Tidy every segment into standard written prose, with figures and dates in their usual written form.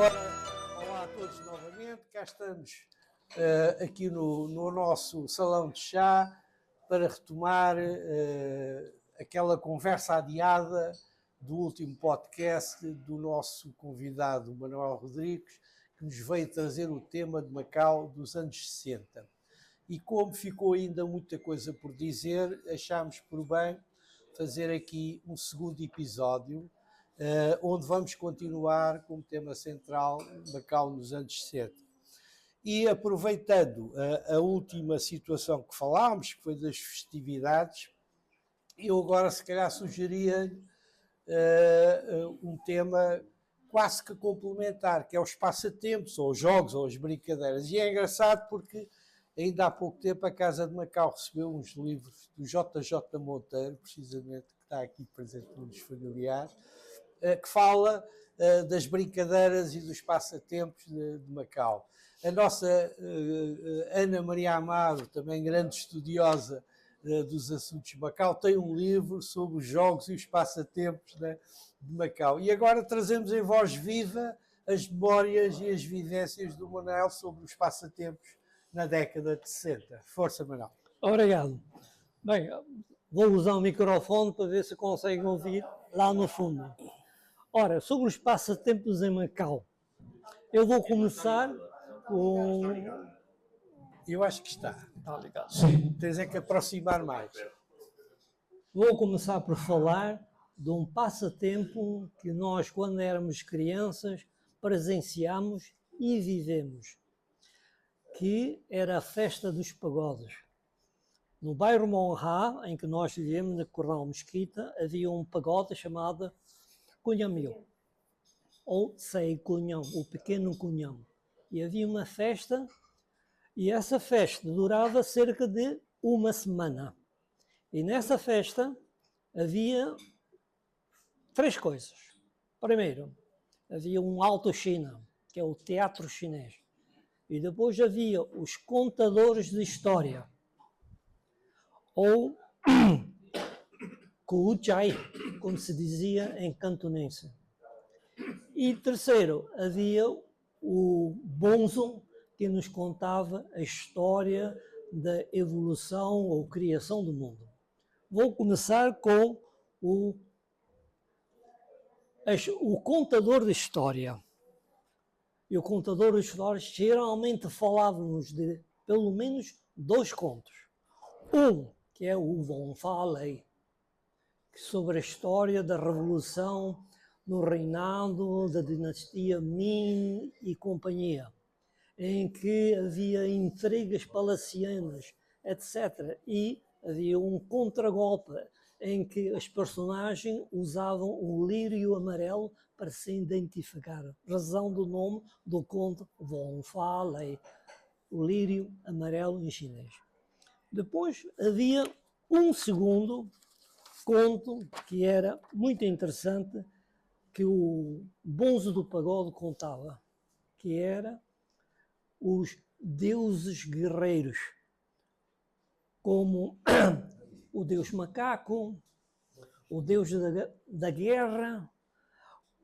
Olá a todos novamente, cá estamos aqui no nosso salão de chá para retomar aquela conversa adiada do último podcast do nosso convidado Manuel Rodrigues, que nos veio trazer o tema de Macau dos anos 60. E como ficou ainda muita coisa por dizer, achámos por bem fazer aqui um segundo episódio, onde vamos continuar com o tema central Macau nos anos 60. E aproveitando a última situação que falámos, que foi das festividades, eu agora se calhar sugeria um tema quase que complementar, que é os passatempos, ou os jogos, ou as brincadeiras. E é engraçado porque ainda há pouco tempo a Casa de Macau recebeu uns livros do JJ Monteiro, precisamente, que está aqui presente nos familiares, que fala das brincadeiras e dos passatempos de Macau. A nossa Ana Maria Amaro, também grande estudiosa dos assuntos de Macau, tem um livro sobre os jogos e os passatempos de Macau. E agora trazemos em voz viva as memórias e as vivências do Manuel sobre os passatempos na década de 60. Força, Manuel. Obrigado. Bem, vou usar o microfone para ver se conseguem ouvir lá no fundo. Ora, sobre os passatempos em Macau, eu vou começar com... Eu acho que está. Está ligado. Sim, tens é que aproximar mais. Vou começar por falar de um passatempo que nós, quando éramos crianças, presenciámos e vivemos, que era a festa dos pagodes. No bairro Monrá, em que nós vivemos, na Corral Mesquita, havia um pagode chamado Cunhamil, ou Sei Cunhão, o pequeno Cunhão. E havia uma festa, e essa festa durava cerca de uma semana. E nessa festa havia três coisas. Primeiro, havia um Alto China, que é o teatro chinês. E depois havia os contadores de história, ou Kuchai, como se dizia em cantonense. E terceiro, havia o Bonzo, que nos contava a história da evolução ou criação do mundo. Vou começar com o contador de história. E o contador de histórias geralmente falava-nos de pelo menos dois contos. Um, que é o Von Falei, sobre a história da revolução no reinado da dinastia Ming e companhia, em que havia intrigas palacianas, etc. E havia um contragolpe em que as personagens usavam o lírio amarelo para se identificar, razão do nome do conto Von Falei, o lírio amarelo em chinês. Depois havia um segundo conto que era muito interessante, que o Bonzo do Pagode contava, que era os deuses guerreiros, como o deus macaco, o deus da guerra,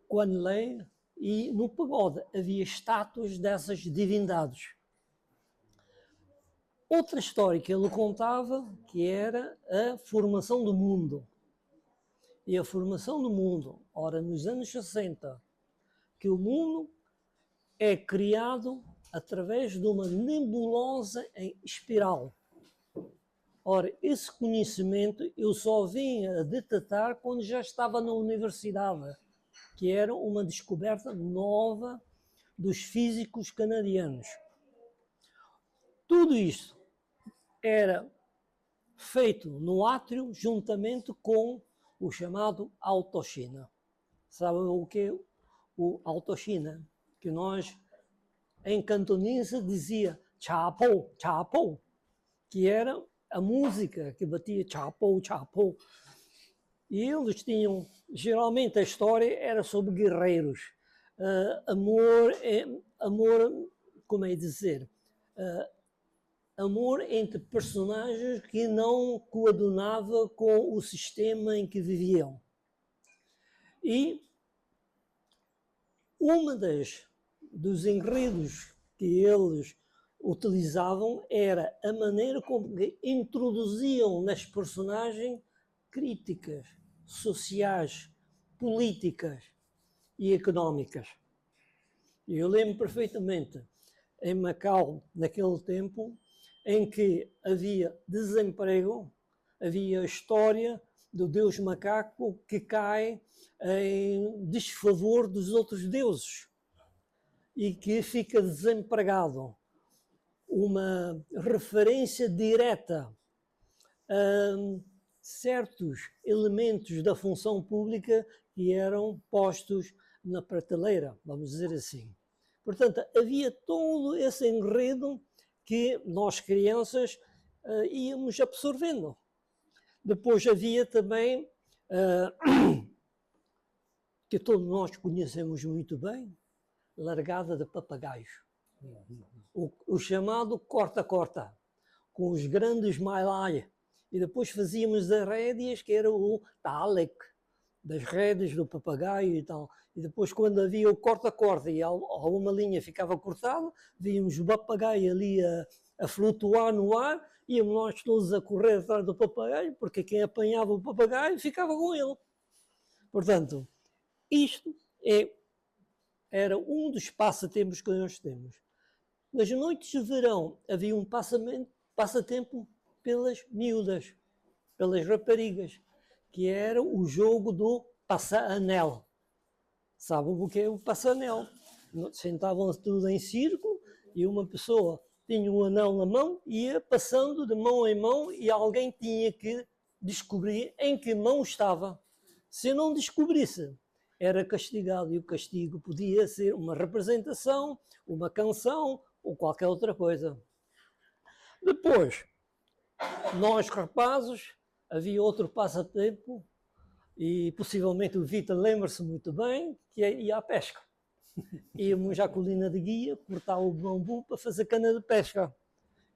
Quan Lei, e no pagode havia estátuas dessas divindades. Outra história que ele contava, que era a formação do mundo. E a formação do mundo, ora, nos anos 60, que o mundo é criado através de uma nebulosa em espiral. Ora, esse conhecimento eu só vim a detectar quando já estava na universidade, que era uma descoberta nova dos físicos canadianos. Tudo isto era feito no átrio juntamente com o chamado Alto China. Sabem o que é o Alto China? Que nós, em cantonense, dizia Chapou, Chapou, que era a música que batia Chapou, Chapou. E eles tinham, geralmente a história era sobre guerreiros. Amor, como é dizer? Amor entre personagens que não coadunava com o sistema em que viviam. E uma das dos enredos que eles utilizavam era a maneira como introduziam nas personagens críticas sociais, políticas e económicas. E eu lembro perfeitamente, em Macau, naquele tempo, em que havia desemprego, havia a história do deus macaco que cai em desfavor dos outros deuses e que fica desempregado. Uma referência direta a certos elementos da função pública que eram postos na prateleira, vamos dizer assim. Portanto, havia todo esse enredo que nós, crianças, íamos absorvendo. Depois havia também, que todos nós conhecemos muito bem, largada de papagaios. O chamado corta-corta, com os grandes mailai. E depois fazíamos as rédeas, que era o talek, das rédeas do papagaio e tal. E depois, quando havia o corta-corta e alguma linha ficava cortada, víamos o papagaio ali a flutuar no ar, íamos nós todos a correr atrás do papagaio, porque quem apanhava o papagaio ficava com ele. Portanto, isto era um dos passatempos que nós temos. Nas noites de verão havia um passatempo pelas miúdas, pelas raparigas, que era o jogo do passa-anel. Sabem o que é o passa-anel? Sentavam-se tudo em círculo e uma pessoa tinha um anel na mão e ia passando de mão em mão e alguém tinha que descobrir em que mão estava. Se não descobrisse, era castigado, e o castigo podia ser uma representação, uma canção ou qualquer outra coisa. Depois, nós rapazes, havia outro passatempo, e possivelmente o Vitor lembra-se muito bem, que ia à pesca. Íamos à colina de Guia, cortar o bambu para fazer cana de pesca.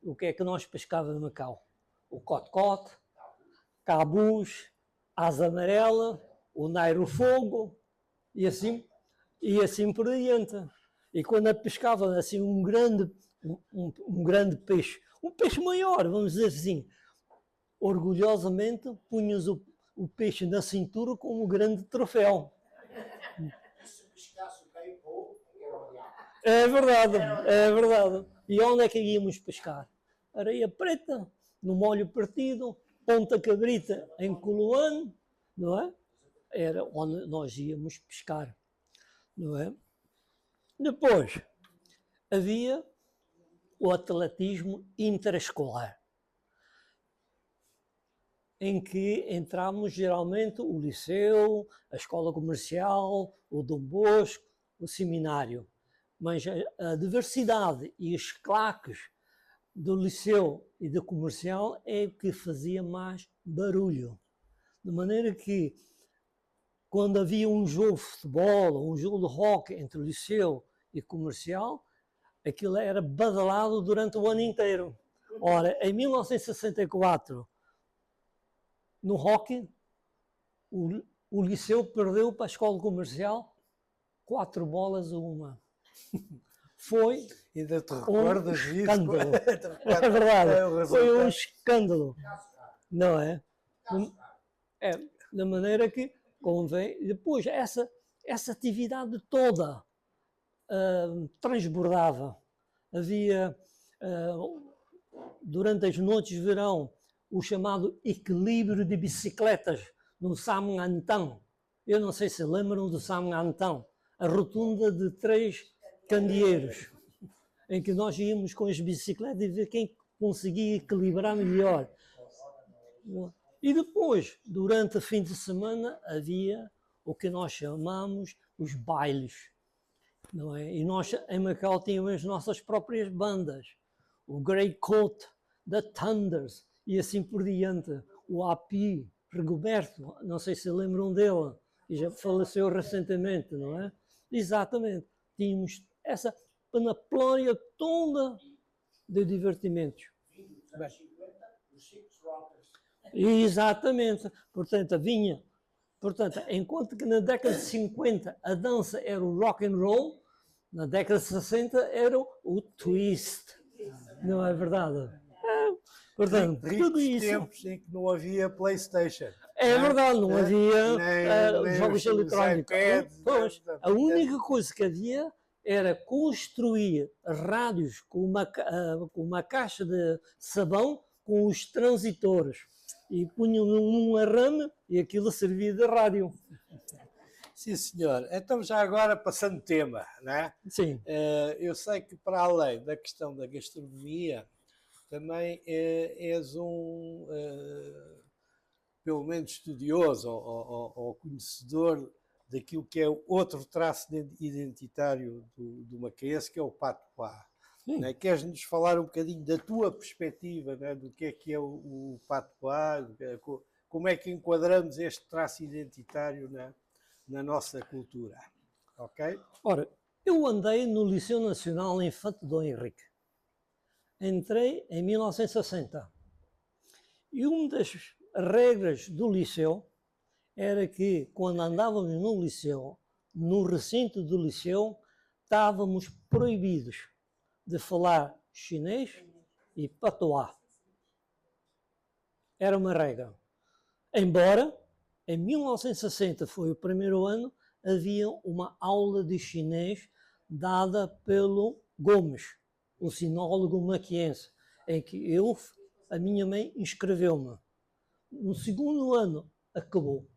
O que é que nós pescávamos no Macau? O cote-cote, cabus, asa amarela, o nairo-fogo, e assim por diante. E quando pescava assim um grande peixe, um peixe maior, vamos dizer assim, orgulhosamente punhas o peixe na cintura como um grande troféu. Se pescasse o caipo, era o diabo. É verdade, é verdade. E onde é que íamos pescar? Areia preta, no molho partido, Ponta Cabrita em Coloane, não é? Era onde nós íamos pescar, não é? Depois, havia o atletismo interescolar, em que entramos geralmente o liceu, a escola comercial, o Dom Bosco, o seminário. Mas a diversidade e os claques do liceu e do comercial é que fazia mais barulho. De maneira que, quando havia um jogo de futebol ou um jogo de hóquei entre o liceu e comercial, aquilo era badalado durante o ano inteiro. Ora, em 1964, no hóquei, o liceu perdeu para a escola comercial 4 bolas a 1. Foi Ainda te recordas um disso? escândalo. É verdade, foi um escândalo, não é? Da maneira que convém. Depois, essa atividade toda transbordava. Havia, durante as noites de verão, o chamado equilíbrio de bicicletas no Samantang. Eu não sei se lembram do Samantang, a rotunda de 3 candeeiros, em que nós íamos com as bicicletas e ver quem conseguia equilibrar melhor. E depois, durante o fim de semana, havia o que nós chamamos os bailes, não é? E nós em Macau tínhamos as nossas próprias bandas, o Grey Coat, The Thunders e assim por diante. O Api, Rigoberto, não sei se lembram dele, e já faleceu recentemente, não é? Exatamente, tínhamos essa panaplória toda de divertimentos. Exatamente, portanto, enquanto que na década de 50 a dança era o rock and roll, Na década de 60 era o twist. Não é verdade? Portanto, tudo Ricos isso. tempos em que não havia PlayStation. É verdade, não havia nem jogos os eletrónicos. iPads, Pois, nem- a única coisa que havia era construir rádios com uma caixa de sabão com os transitores. E punham num arame e aquilo servia de rádio. Sim, senhor. Então, já agora, passando de tema, né? Sim. Eu sei que, para além da questão da gastronomia, também és um, pelo menos, estudioso ou conhecedor daquilo que é outro traço identitário do macaense, que é o patuá. Né? Queres-nos falar um bocadinho da tua perspectiva, né? Do que é o patuá, como é que enquadramos este traço identitário na nossa cultura? Ok? Ora, eu andei no Liceu Nacional Infante Dom Henrique. Entrei em 1960. E uma das regras do liceu era que, quando andávamos no liceu, no recinto do liceu, estávamos proibidos de falar chinês e patuá. Era uma regra. Embora, em 1960, foi o primeiro ano, havia uma aula de chinês dada pelo Gomes, o sinólogo maquiense, em que a minha mãe inscreveu-me. No segundo ano, acabou.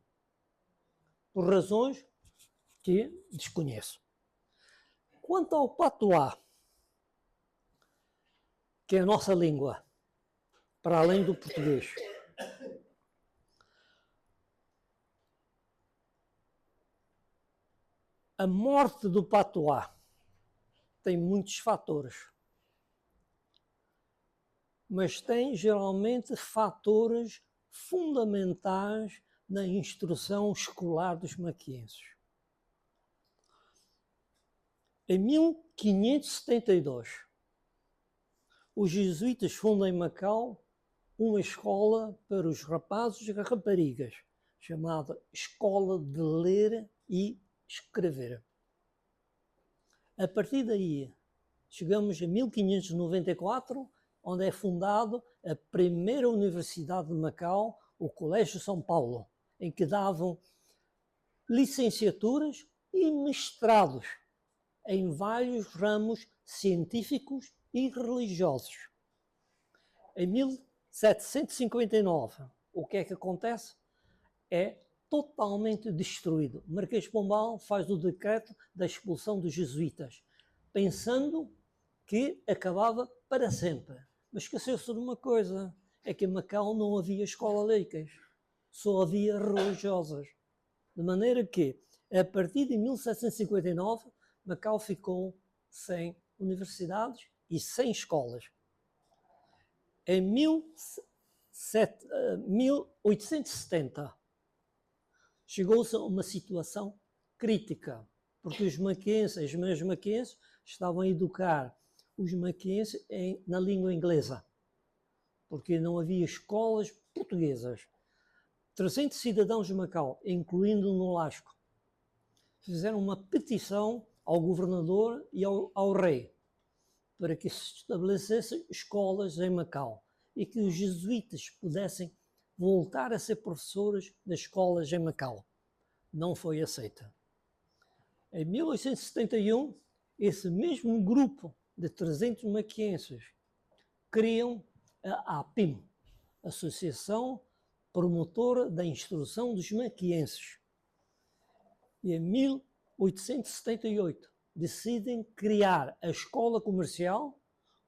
Por razões que desconheço. Quanto ao patuá, que é a nossa língua, para além do português, a morte do patuá tem muitos fatores, mas tem geralmente fatores fundamentais na instrução escolar dos maquienses. Em 1572, os jesuítas fundam em Macau uma escola para os rapazes e raparigas, chamada Escola de Ler e Escrever. A partir daí, chegamos a 1594, onde é fundado a primeira Universidade de Macau, o Colégio São Paulo, em que davam licenciaturas e mestrados em vários ramos científicos e religiosos. Em 1759, o que é que acontece? É totalmente destruído. Marquês de Pombal faz o decreto da expulsão dos jesuítas, pensando que acabava para sempre. Mas esqueceu-se de uma coisa, é que em Macau não havia escola laicas, só havia religiosas. De maneira que, a partir de 1759, Macau ficou sem universidades e sem escolas. Em 1870, chegou-se a uma situação crítica, porque os meus maquienses, estavam a educar os maquienses na língua inglesa, porque não havia escolas portuguesas. 300 cidadãos de Macau, incluindo no Nolasco, fizeram uma petição ao governador e ao rei para que se estabelecessem escolas em Macau e que os jesuítas pudessem voltar a ser professores das escolas em Macau. Não foi aceita. Em 1871, esse mesmo grupo de 300 maquienses criam a APIM, Associação Promotora da Instrução dos Maquienses. E em 1878 decidem criar a escola comercial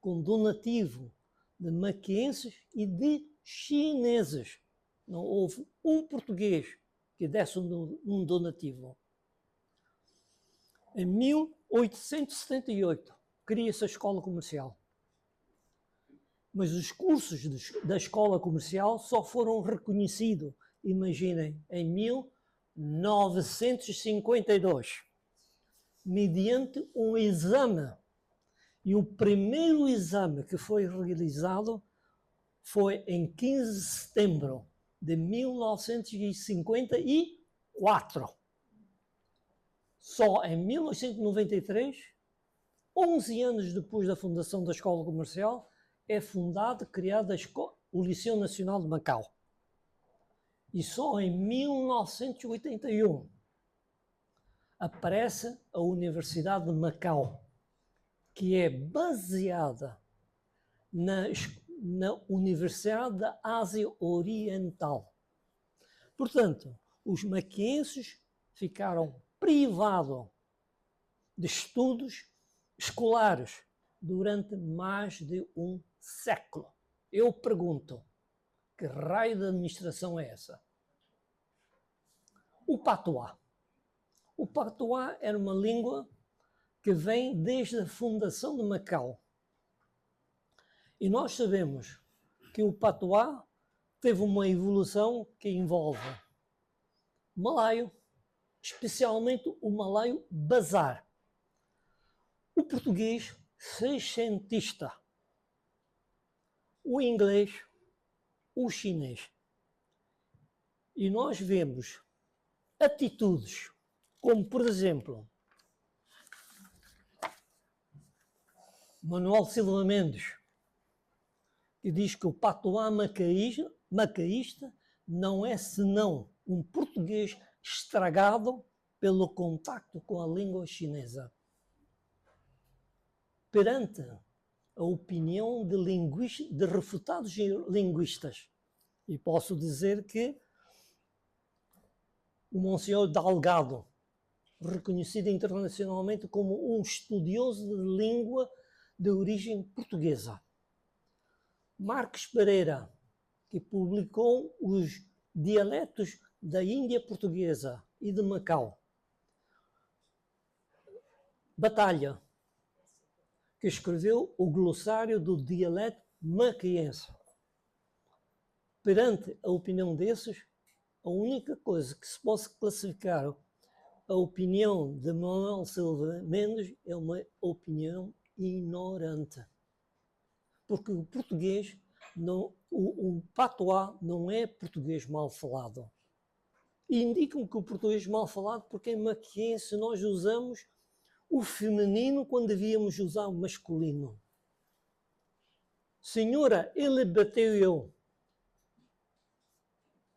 com donativo de maquienses e de chineses. Não houve um português que desse um donativo. Em 1878 cria-se a escola comercial. Mas os cursos da escola comercial só foram reconhecidos, imaginem, em 1952, mediante um exame. E o primeiro exame que foi realizado foi em 15 de setembro de 1954. Só em 1893 11 anos depois da fundação da Escola Comercial, é fundada, criada o Liceu Nacional de Macau. E só em 1981 aparece a Universidade de Macau, que é baseada na Universidade da Ásia Oriental. Portanto, os maquienses ficaram privados de estudos escolares durante mais de um século. Eu pergunto, que raio de administração é essa? O patuá. O patuá era uma língua que vem desde a fundação de Macau. E nós sabemos que o patuá teve uma evolução que envolve malaio, especialmente o malaio bazar. O português seiscentista, o inglês, o chinês. E nós vemos atitudes, como por exemplo, Manuel Silva Mendes, que diz que o patuá macaísta não é senão um português estragado pelo contacto com a língua chinesa. Perante a opinião de refutados linguistas, e posso dizer que o Monsenhor Delgado, reconhecido internacionalmente como um estudioso de língua de origem portuguesa, Marcos Pereira, que publicou os dialetos da Índia Portuguesa e de Macau, Batalha, que escreveu o glossário do dialeto maquiense. Perante a opinião desses, a única coisa que se possa classificar a opinião de Manuel Silva Mendes é uma opinião ignorante. Porque o português, o patuá não é português mal falado. E indicam que o português mal falado, porque em maquiense nós usamos o feminino quando devíamos usar o masculino. Senhora, ele bateu eu,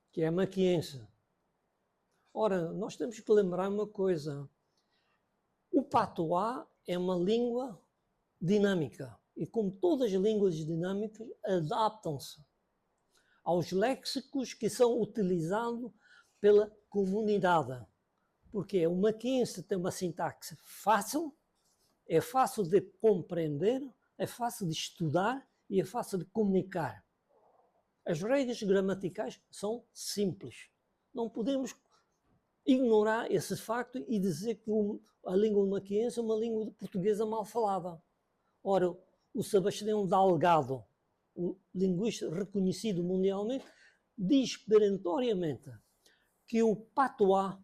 que é maquiense. Ora, nós temos que lembrar uma coisa. O patuá é uma língua dinâmica. E como todas as línguas dinâmicas, adaptam-se aos léxicos que são utilizados pela comunidade. Porque o maquiense tem uma sintaxe fácil, é fácil de compreender, é fácil de estudar e é fácil de comunicar. As regras gramaticais são simples. Não podemos ignorar esse facto e dizer que a língua maquiense é uma língua portuguesa mal falada. Ora, o Sebastião Delgado, o linguista reconhecido mundialmente, diz perentoriamente que o patuá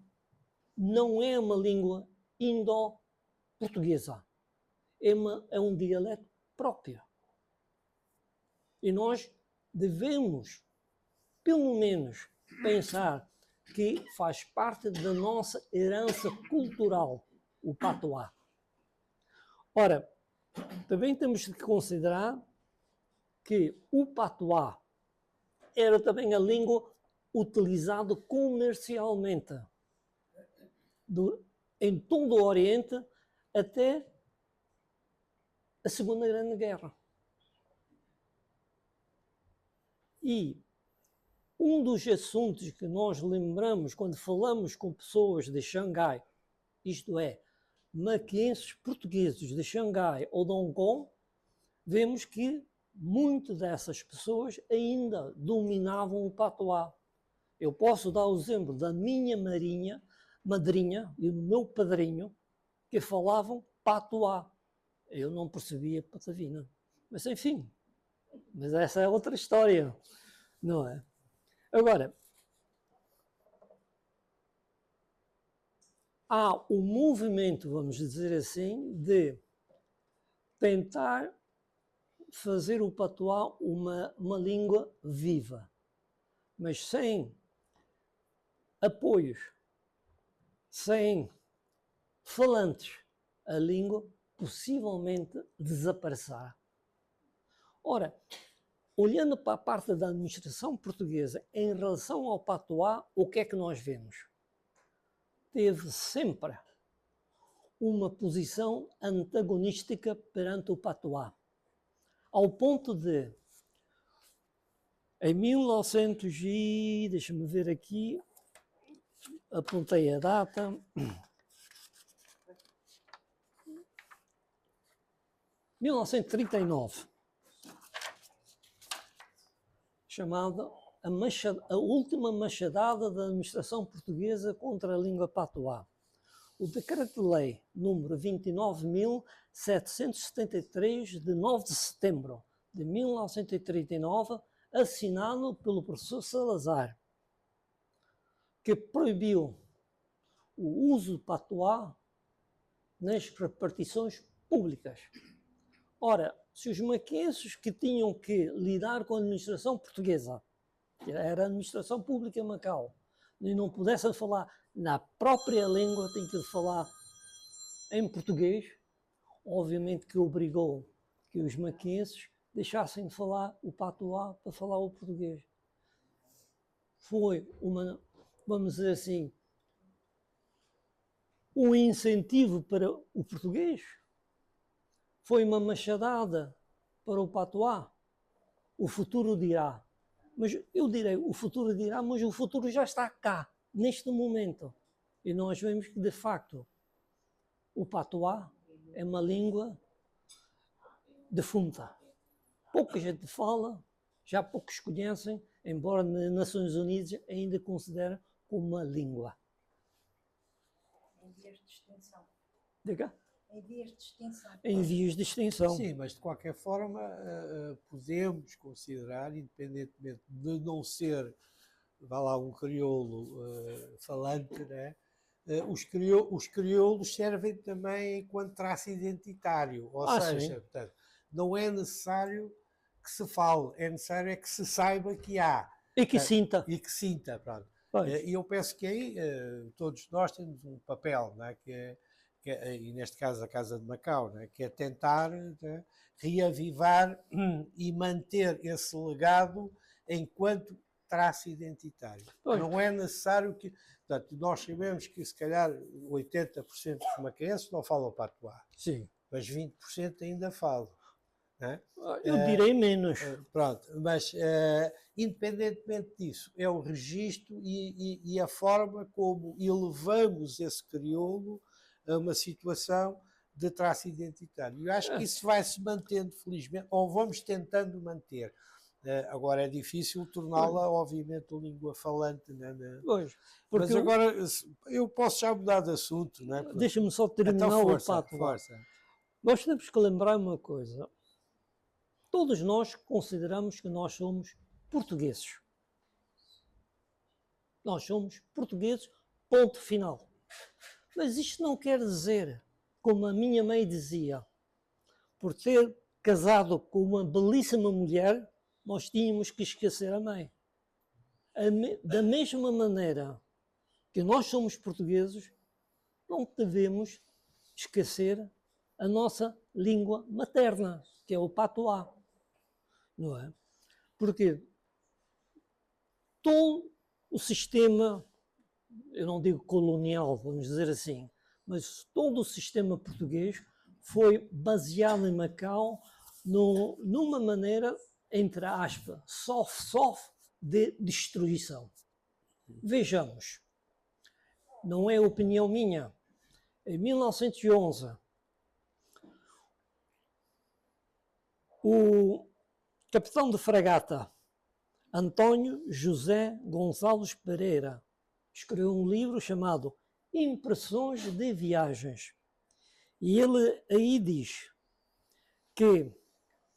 não é uma língua indo-portuguesa, é um dialeto próprio. E nós devemos, pelo menos, pensar que faz parte da nossa herança cultural, o patuá. Ora, também temos que considerar que o patuá era também a língua utilizada comercialmente em todo o Oriente até a Segunda Grande Guerra. E um dos assuntos que nós lembramos quando falamos com pessoas de Xangai, isto é, maquienses portugueses de Xangai ou de Hong Kong, vemos que muitas dessas pessoas ainda dominavam o patuá. Eu posso dar o exemplo da minha madrinha e do meu padrinho, que falavam patuá. Eu não percebia patavina. Mas enfim, mas essa é outra história, não é? Agora, há um movimento, vamos dizer assim, de tentar fazer o patuá uma língua viva, mas sem apoios, sem falantes. A língua possivelmente desaparecerá. Ora, olhando para a parte da administração portuguesa em relação ao patuá, o que é que nós vemos? Teve sempre uma posição antagonística perante o patuá, ao ponto de, em 1900 e, deixa-me ver aqui, apontei a data, 1939, chamada a última machadada da administração portuguesa contra a língua patuá. O Decreto-Lei número 29.773, de 9 de setembro de 1939, assinado pelo professor Salazar, que proibiu o uso do patuá nas repartições públicas. Ora, se os maquenses que tinham que lidar com a administração portuguesa, que era a administração pública em Macau, e não pudessem falar na própria língua, têm que falar em português, obviamente que obrigou que os maquenses deixassem de falar o patuá para falar o português. Foi uma, vamos dizer assim, um incentivo para o português. Foi uma machadada para o patuá. O futuro dirá. Mas eu direi, o futuro dirá, mas o futuro já está cá, neste momento. E nós vemos que, de facto, o patuá é uma língua defunta. Pouca gente fala, já poucos conhecem, embora nas Nações Unidas ainda considerem como uma língua. Em vias de extinção. Diga? Em vias de extinção. Em vias de extinção. Sim, mas de qualquer forma podemos considerar, independentemente de não ser, vá lá, um crioulo falante, né? Os crioulos servem também enquanto traço identitário, ou seja, portanto, não é necessário que se fale, é necessário é que se saiba que há. E que sinta. E que sinta, pronto. Pois. E eu penso que aí todos nós temos um papel, não é? E neste caso a Casa de Macau, né, que é tentar, né, reavivar e manter esse legado enquanto traço identitário. Pois. Não é necessário que... Portanto, nós sabemos que se calhar 80% dos macaenses não falam patuá, Sim. mas 20% ainda falam. Né? Eu direi menos. Pronto, mas independentemente disso, é o registro e a forma como elevamos esse crioulo a uma situação de traço identitário. Eu acho que isso vai se mantendo, felizmente, ou vamos tentando manter. Agora é difícil torná-la, obviamente, língua falante. Né? Pois, Mas agora eu posso já mudar de assunto. Né? Deixa-me só terminar então, força, o patuá. força. Nós temos que lembrar uma coisa. Todos nós consideramos que nós somos portugueses. Nós somos portugueses, ponto final. Mas isto não quer dizer, como a minha mãe dizia, por ter casado com uma belíssima mulher, nós tínhamos que esquecer a mãe. Da mesma maneira que nós somos portugueses, não devemos esquecer a nossa língua materna, que é o patuá. Não é? Porque todo o sistema, eu não digo colonial, vamos dizer assim, mas todo o sistema português foi baseado em Macau numa maneira, entre aspas, soft de destruição. Vejamos, não é opinião minha, em 1911, o capitão de fragata Antônio José Gonçalves Pereira escreveu um livro chamado Impressões de Viagens. E ele aí diz que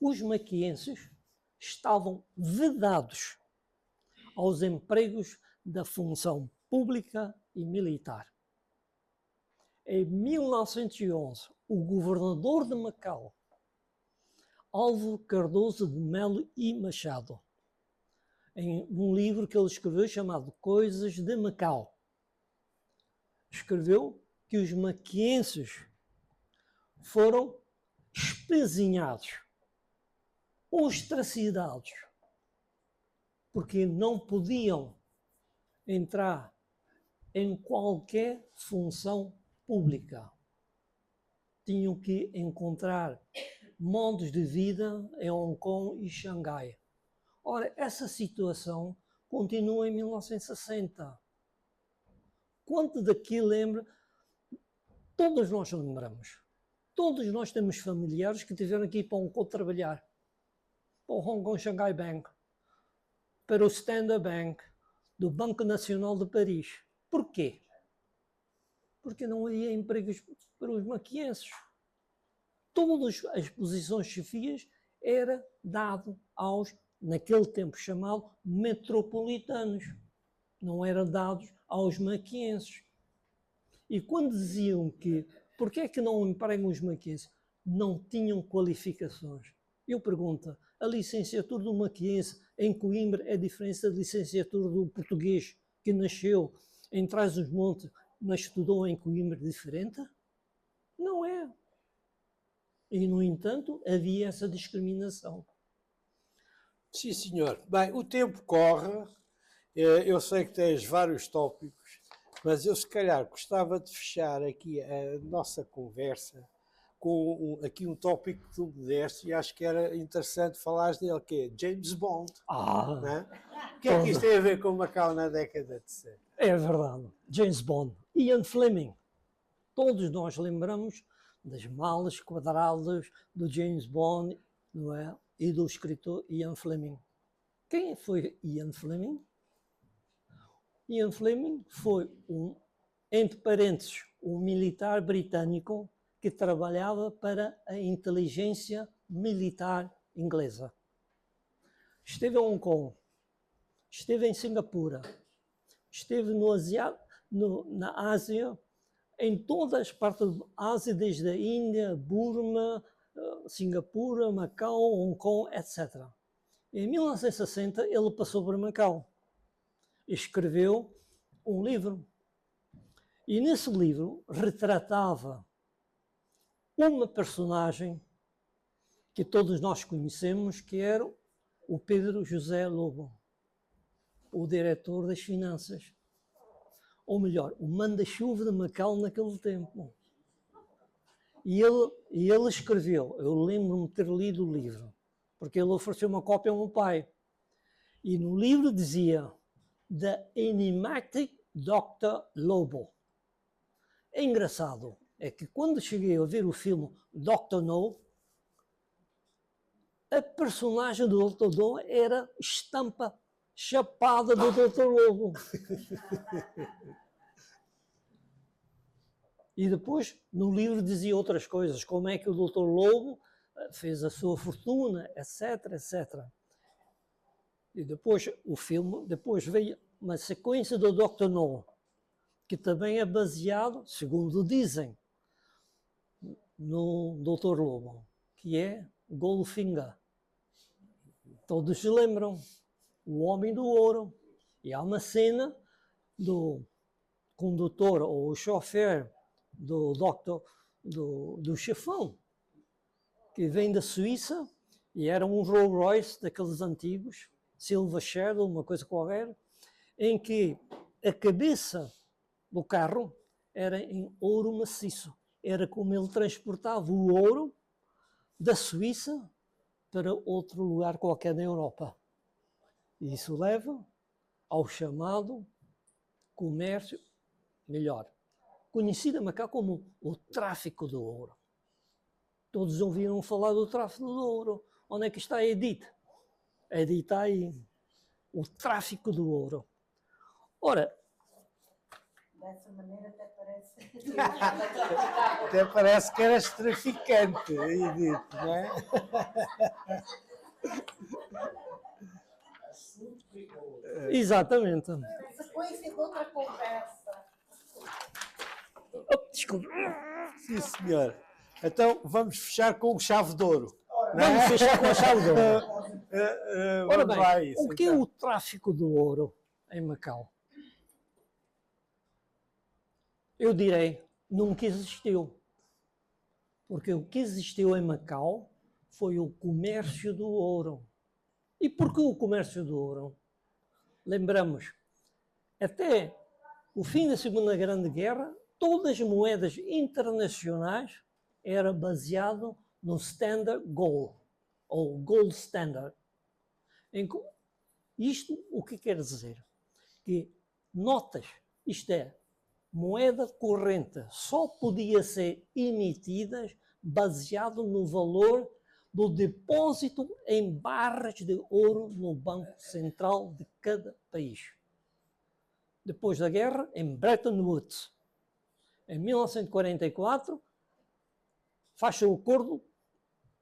os maquienses estavam vedados aos empregos da função pública e militar. Em 1911, o governador de Macau, Álvaro Cardoso de Melo e Machado, em um livro que ele escreveu chamado Coisas de Macau, escreveu que os maquienses foram espezinhados, ostracizados, porque não podiam entrar em qualquer função pública. Tinham que encontrar modos de vida em Hong Kong e Xangai. Ora, essa situação continua em 1960. Quanto daqui lembra? Todos nós lembramos. Todos nós temos familiares que tiveram que ir para Hong Kong trabalhar. Para o Hong Kong Shanghai Bank, para o Standard Bank, do Banco Nacional de Paris. Porquê? Porque não havia empregos para os maquienses. Todas as posições de chefias era dado aos, naquele tempo chamado, metropolitanos. Não eram dados aos maquienses. E quando diziam que, porquê é que não empregam os maquienses? Não tinham qualificações. Eu pergunto, a licenciatura do maquiense em Coimbra é diferente da licenciatura do português que nasceu em Trás-os-Montes, mas estudou em Coimbra diferente? Não é. E, no entanto, havia essa discriminação. Sim, senhor. Bem, o tempo corre. Eu sei que tens vários tópicos, mas eu, se calhar, gostava de fechar aqui a nossa conversa com aqui um tópico que tu me deste e acho que era interessante falares dele, que é James Bond. Não é? O que é que isto tem a ver com Macau na década de 60? É verdade. James Bond. Ian Fleming. Todos nós lembramos das malas quadradas do James Bond, não é? E do escritor Ian Fleming. Quem foi Ian Fleming? Ian Fleming foi entre parênteses, um militar britânico que trabalhava para a inteligência militar inglesa. Esteve em Hong Kong, esteve em Singapura, esteve na Ásia, em todas as partes da Ásia, desde a Índia, Burma, Singapura, Macau, Hong Kong, etc. Em 1960 ele passou por Macau e escreveu um livro. E nesse livro retratava uma personagem que todos nós conhecemos, que era o Pedro José Lobo, o diretor das finanças. Ou melhor, o manda-chuva de Macau naquele tempo. E ele escreveu, eu lembro-me de ter lido o livro, porque ele ofereceu uma cópia ao meu pai. E no livro dizia The Enigmatic Dr. Lobo. É engraçado, é que quando cheguei a ver o filme Dr. No, a personagem do Dr. No era estampa chapada do Dr. Lobo. E depois, no livro, dizia outras coisas, como é que o Dr. Lobo fez a sua fortuna, etc, etc. E depois, o filme, depois veio uma sequência do Dr. No, que também é baseado, segundo dizem, no Dr. Lobo, que é Goldfinger. Todos se lembram, o Homem do Ouro. E há uma cena do condutor ou o chofer do chefão, que vem da Suíça, e era um Rolls Royce daqueles antigos, Silver Shadow, uma coisa qualquer, em que a cabeça do carro era em ouro maciço. Era como ele transportava o ouro da Suíça para outro lugar qualquer na Europa. E isso leva ao chamado comércio melhor, conhecido em Macau como o tráfico do ouro. Todos ouviram falar do tráfico do ouro. Onde é que está a Edith? A Edith está aí. O tráfico do ouro. Ora, Dessa maneira até parece. Até parece que eras traficante, Edith, não é? exatamente. Sequência de outra conversa. Desculpa. Sim, senhor. Então vamos fechar com chave de ouro. Vamos fechar com a chave de ouro. Ora Vamos bem, lá a isso, o que é então. o tráfico do ouro em Macau? Eu direi, nunca existiu. Porque o que existiu em Macau foi o comércio do ouro. E por que o comércio do ouro? Lembramos, até o fim da Segunda Grande Guerra, todas as moedas internacionais eram baseadas no Standard Gold, ou Gold Standard. Isto o que quer dizer? Que notas, isto é, moeda corrente, só podia ser emitida baseado no valor do depósito em barras de ouro no Banco Central de cada país. Depois da guerra, em Bretton Woods, em 1944, faz-se o acordo,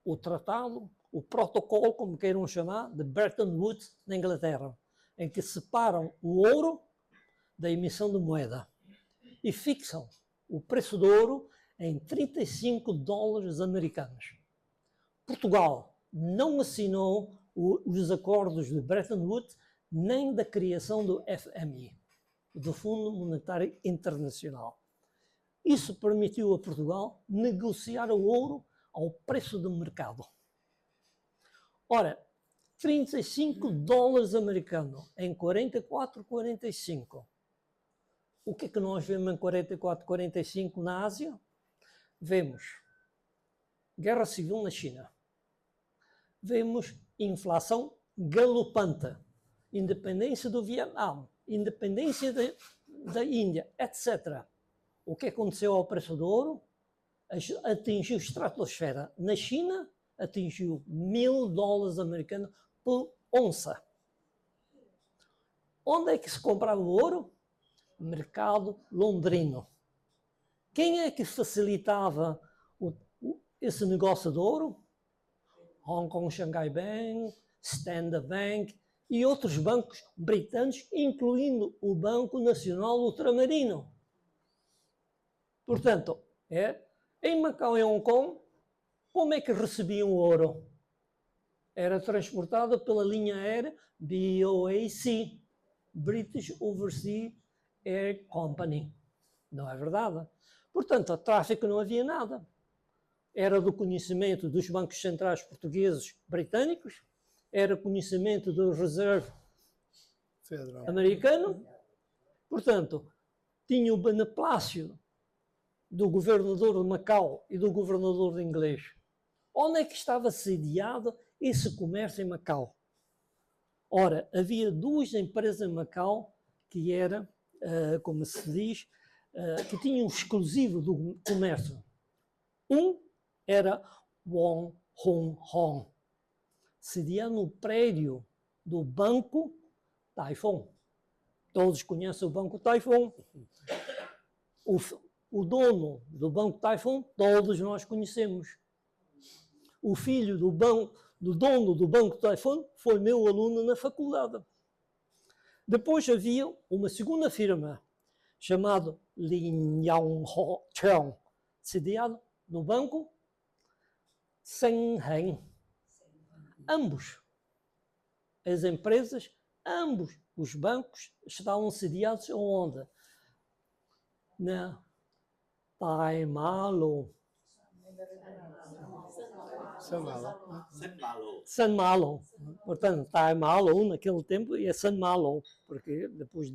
o tratado, o protocolo, como queiram chamar, de Bretton Woods, na Inglaterra, em que separam o ouro da emissão de moeda e fixam o preço do ouro em 35 dólares americanos. Portugal não assinou os acordos de Bretton Woods nem da criação do FMI, do Fundo Monetário Internacional. Isso permitiu a Portugal negociar o ouro ao preço do mercado. Ora, 35 dólares americanos em 44, 45. O que é que nós vemos em 44, 45 na Ásia? Vemos guerra civil na China. Vemos inflação galopante, independência do Vietnã, independência da Índia, etc. O que aconteceu ao preço do ouro? Atingiu estratosfera. Na China, atingiu 1.000 dólares americanos por onça. Onde é que se comprava o ouro? Mercado londrino. Quem é que facilitava esse negócio de ouro? Hong Kong Shanghai Bank, Standard Bank e outros bancos britânicos, incluindo o Banco Nacional Ultramarino. Portanto, em Macau e Hong Kong, como é que recebiam o ouro? Era transportado pela linha aérea BOAC, British Overseas Air Company. Não é verdade? Portanto, a tráfico não havia nada. Era do conhecimento dos bancos centrais portugueses britânicos, era conhecimento do Reserve Federal americano. Portanto, tinha o beneplácito do governador de Macau e do governador inglês. Onde é que estava sediado esse comércio em Macau? Ora, havia duas empresas em Macau que era, como se diz, que tinham exclusivo do comércio. Um era Wong Hong Hong, sediado no prédio do Banco Taifun. Todos conhecem o Banco Taifun. O dono do Banco Taifun, todos nós conhecemos. O filho do dono do Banco Taifun foi meu aluno na faculdade. Depois havia uma segunda firma, chamada Lin Yong Chong, sediado no Banco Senheng. Ambos, as empresas, ambos os bancos estavam sediados onde? Na Taimalo. San Malo. Portanto, Taimalo naquele tempo e é San Malo, porque depois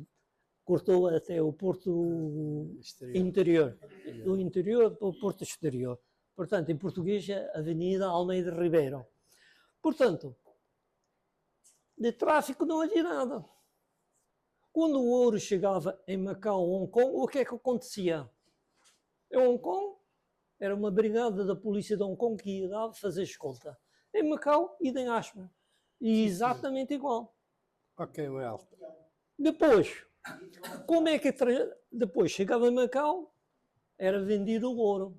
cortou até o porto interior. Do interior para o porto exterior. Portanto, em português, a Avenida Almeida Ribeiro. Portanto, de tráfico não havia nada. Quando o ouro chegava em Macau, Hong Kong, o que é que acontecia? Em Hong Kong, era uma brigada da polícia de Hong Kong que ia lá fazer escolta. Em Macau, idem aspa. E exatamente igual. Ok, well. Depois, como é que depois chegava em Macau, era vendido o ouro.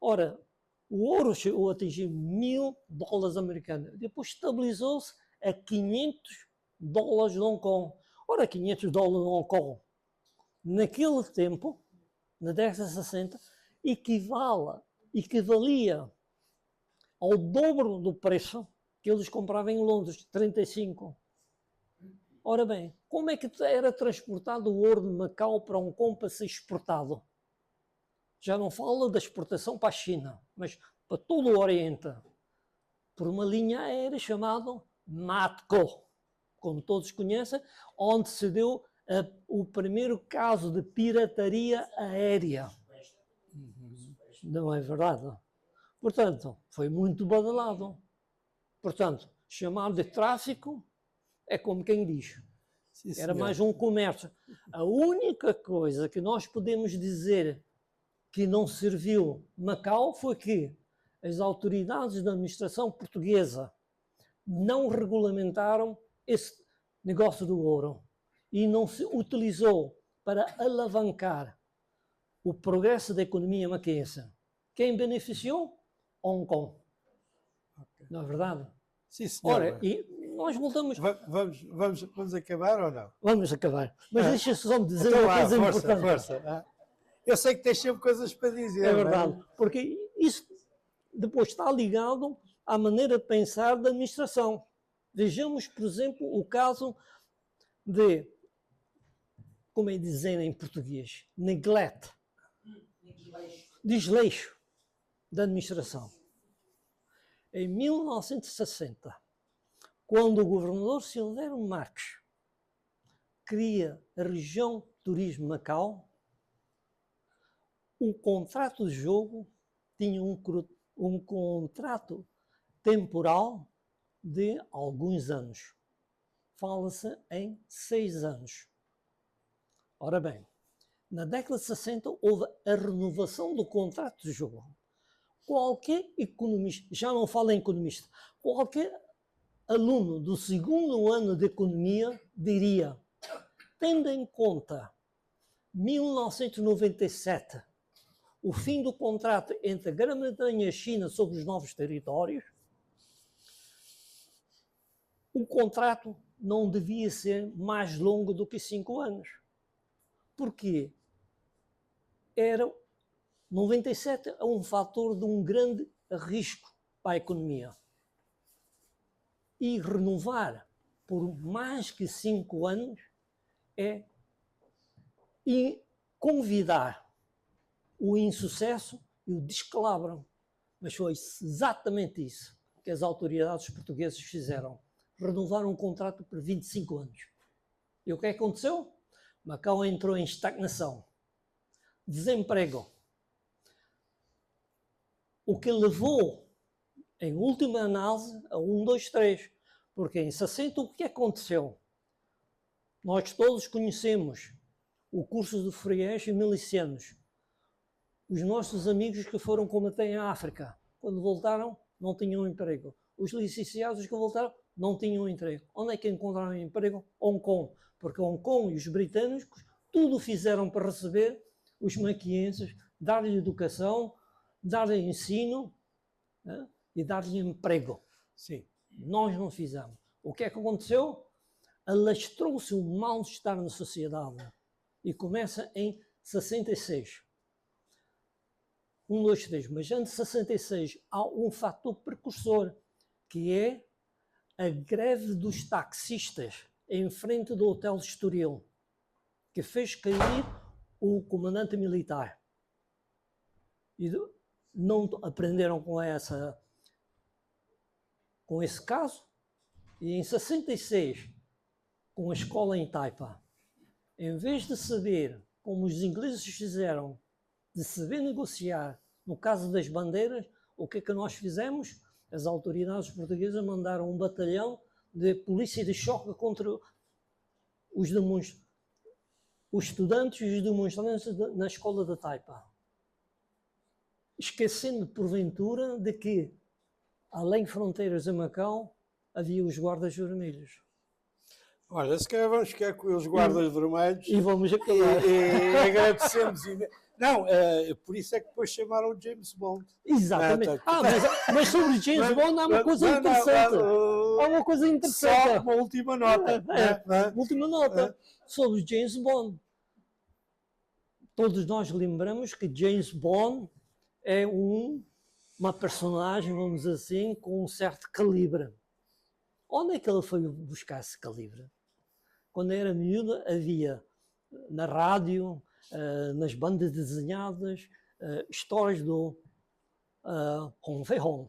Ora, o ouro chegou a atingir 1.000 dólares americanos. Depois estabilizou-se a 500 dólares de Hong Kong. Ora, 500 dólares de Hong Kong, naquele tempo, na década de 60, equivalia ao dobro do preço que eles compravam em Londres, 35. Ora bem, como é que era transportado o ouro de Macau para Hong Kong para ser exportado? Já não falo da exportação para a China, mas para todo o Oriente por uma linha aérea chamada MATCO, como todos conhecem, onde se deu o primeiro caso de pirataria aérea. Não é verdade? Portanto, foi muito badalado. Portanto, chamar de tráfico é como quem diz. Sim, Era senhor. mais um comércio. A única coisa que nós podemos dizer que não serviu Macau foi que as autoridades da administração portuguesa não regulamentaram esse negócio do ouro e não se utilizou para alavancar o progresso da economia maquense. Quem beneficiou? Hong Kong. Ok. Não é verdade? Sim, senhor. Ora, e nós voltamos... Vamos acabar ou não? Vamos acabar. Mas deixa só me dizer Então uma vá, coisa força, importante. força. Ah. Eu sei que tens sempre coisas para dizer. É não verdade. Porque isso depois está ligado à maneira de pensar da administração. Vejamos, por exemplo, o caso de, como é dizer em português, neglect, desleixo da administração. Em 1960, quando o governador Silvério Marques cria a região de turismo Macau, o contrato de jogo tinha um contrato temporal de alguns anos. Fala-se em 6 anos. Ora bem, na década de 60 houve a renovação do contrato de jogo. Qualquer economista, já não falo em economista, qualquer aluno do segundo ano de economia diria, tendo em conta 1997, o fim do contrato entre a Grã-Bretanha e a China sobre os novos territórios, o contrato não devia ser mais longo do que 5 anos. Porquê? 97 é um fator de um grande risco para a economia. E renovar por mais que 5 anos é convidar o insucesso e o descalabro. Mas foi exatamente isso que as autoridades portuguesas fizeram. Renovaram um contrato por 25 anos. E o que aconteceu? Macau entrou em estagnação. Desemprego. O que levou, em última análise, a 1, 2, 3. Porque em 60 o que aconteceu? Nós todos conhecemos o curso de frieiros e milicianos. Os nossos amigos que foram combater a África, quando voltaram, não tinham emprego. Os licenciados que voltaram, não tinham emprego. Onde é que encontraram emprego? Hong Kong. Porque Hong Kong e os britânicos tudo fizeram para receber os maquienses, dar-lhe educação, dar-lhe ensino, né? E dar-lhe emprego. Sim. Nós não fizemos. O que é que aconteceu? Alastrou-se o mal-estar na sociedade. E começa em 66. 1, 2, 3. Mas antes de 66 há um fator precursor, que é a greve dos taxistas em frente do Hotel Estoril, que fez cair o comandante militar. E não aprenderam com esse caso. E em 66, com a escola em Taipa, em vez de saber, como os ingleses fizeram, de saber negociar, no caso das bandeiras, o que é que nós fizemos? As autoridades portuguesas mandaram um batalhão de polícia de choque contra os estudantes e os demonstrantes na escola de Taipa. Esquecendo, porventura, de que, além de fronteiras em Macau, havia os guardas vermelhos. Olha, se calhar vamos ficar com os guardas vermelhos E vamos acabar. e agradecemos. Não, por isso é que depois chamaram James Bond. Exatamente. Mas sobre James Bond há uma coisa interessante. Há uma coisa interessante. Só uma última nota. Última nota. Sobre James Bond. Todos nós lembramos que James Bond é uma personagem, vamos dizer assim, com um certo calibre. Onde é que ele foi buscar esse calibre? Quando era miúdo, havia na rádio, nas bandas desenhadas, histórias do Hong Fei-hung.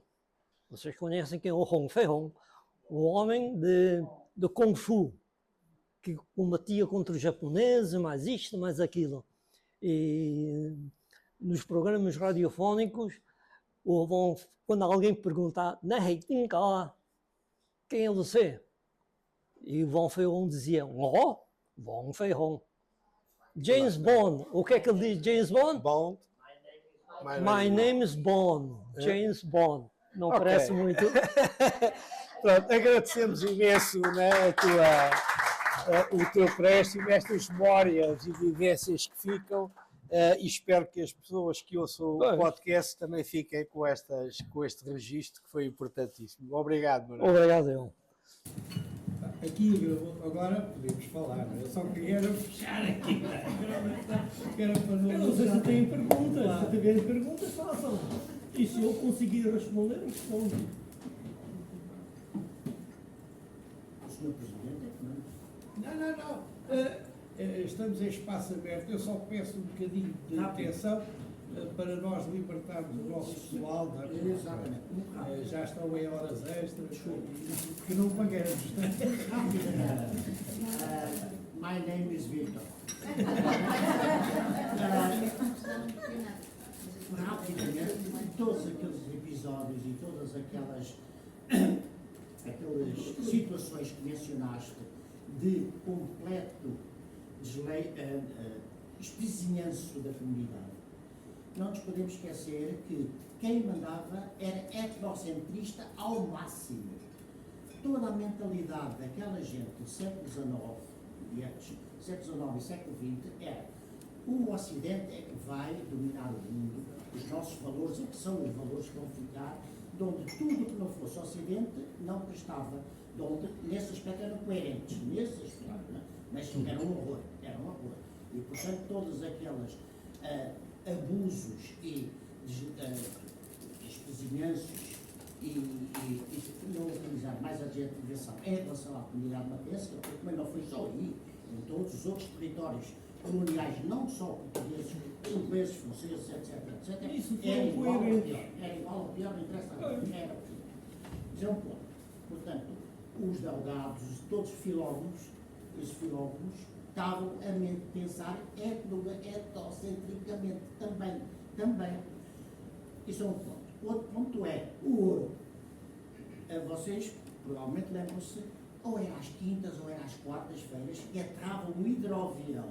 Vocês conhecem quem é o Hong Fei-hung? O homem de Kung Fu, que combatia contra os japoneses, mais isto, mais aquilo. E nos programas radiofónicos, quando alguém perguntar, quem é você? E o Wong Fei-hung dizia, Wong Fei-hung. James Bond, o que é que ele diz, James Bond? Bond. My name is Bond, James Bond. Não Ok. parece muito. Pronto, agradecemos imenso, né, o teu empréstimo, estas memórias e vivências que ficam, e espero que as pessoas que ouçam o Pois. podcast também fiquem com este registro que foi importantíssimo. Obrigado, Manuel. Obrigado, eu. Aqui, agora podemos falar, não é? Eu só queria era fechar aqui. Que era para não. Eu não sei se têm perguntas. Claro. Se tiverem perguntas, façam. E se eu conseguir responder, eu respondo. O senhor Presidente é que não. Não. Estamos em espaço aberto. Eu só peço um bocadinho de atenção para nós libertarmos o nosso pessoal. Não é? Exatamente. Já estão em horas extras que não pagamos. My name is Victor. Rapidamente, todos aqueles episódios e todas aquelas situações que mencionaste de completo espizinhanço da comunidade, não nos podemos esquecer que quem mandava era etnocentrista ao máximo. Toda a mentalidade daquela gente do século XIX, século XIX e século XX era: o Ocidente é que vai dominar o mundo, os nossos valores é que são os valores que vão ficar, de onde tudo que não fosse Ocidente não prestava, de onde, nesse aspecto, eram coerentes, nesse aspecto, né? Mas era um horror, E, portanto, todos aqueles abusos e espezinhanços e não utilizar mais adjetivação em relação à comunidade matense, porque também não foi só aí, em todos os outros territórios coloniais, não só portugueses, ingleses, franceses, etc. Isso foi era igual ou coerente. pior, não interessa nada, era pior. Isso é um ponto. Portanto, os delgados, todos os filósofos, esses filósofos estavam a pensar etnocentricamente também. Isso é um ponto. Outro ponto é o ouro. Vocês provavelmente lembram-se, ou era às quintas ou era às quartas-feiras, que atravam um hidroavião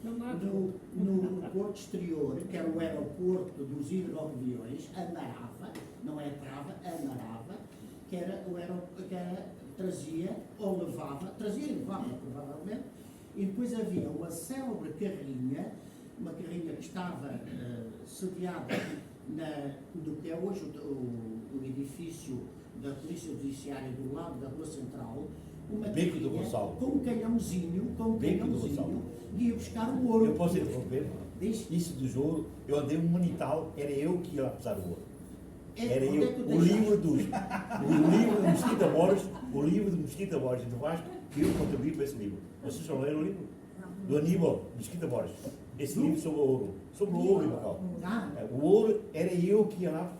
no porto exterior, que era o aeroporto dos hidroaviões, Amarava, não é Trava, Amarava, que era o aeroporto que trazia ou levava, provavelmente, e depois havia uma célebre carrinha, uma carrinha que estava sediada no que é hoje o edifício da Polícia Judiciária do lado da Rua Central, uma Beco do carrinha Gonçalo. com um canhãozinho, Beco do Gonçalo. ia buscar o ouro. Eu posso interromper? Diz? Isso do ouro, eu andei um manital, era eu que ia lá pesar o ouro. Era Onde eu, é que tu o deixaste? livro do Mesquita Borges, o livro do Mesquita Borges do Vasco, eu contribuí para esse livro. Vocês já leram o livro? Do Aníbal Mesquita Borges. Esse livro sobre o ouro em Macau. O ouro era eu que ia lá,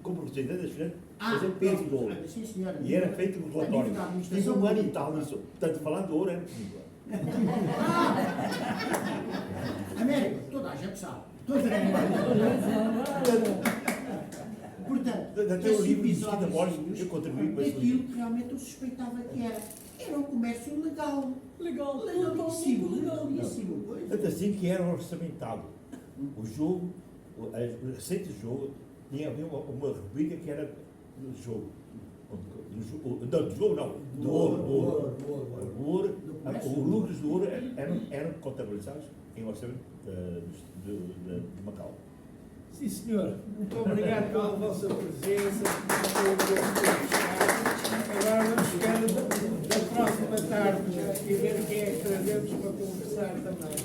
como representante das finanças, fazer peso do ouro. Sim, senhora. E era feito no relatório. A nível da Tive administração um ano e tal nisso. Portanto, falando do ouro, era comigo. Américo, toda a gente sabe. Portanto, Até o esse livro de episódio Mesquita Borges, eu contribuí para esse daquilo livro. que realmente eu suspeitava que era um comércio legal. Legalíssimo. Legalíssimo. Tanto assim que era orçamentado. O jogo, a receita do jogo, tinha uma rubrica que era do jogo. Do jogo não, do ouro. O ouro, os lucros do ouro eram contabilizados em orçamento de Macau. Sim, senhor. Muito obrigado pela vossa presença. Agora vamos chegar da próxima tarde e ver quem é que trazemos para conversar também.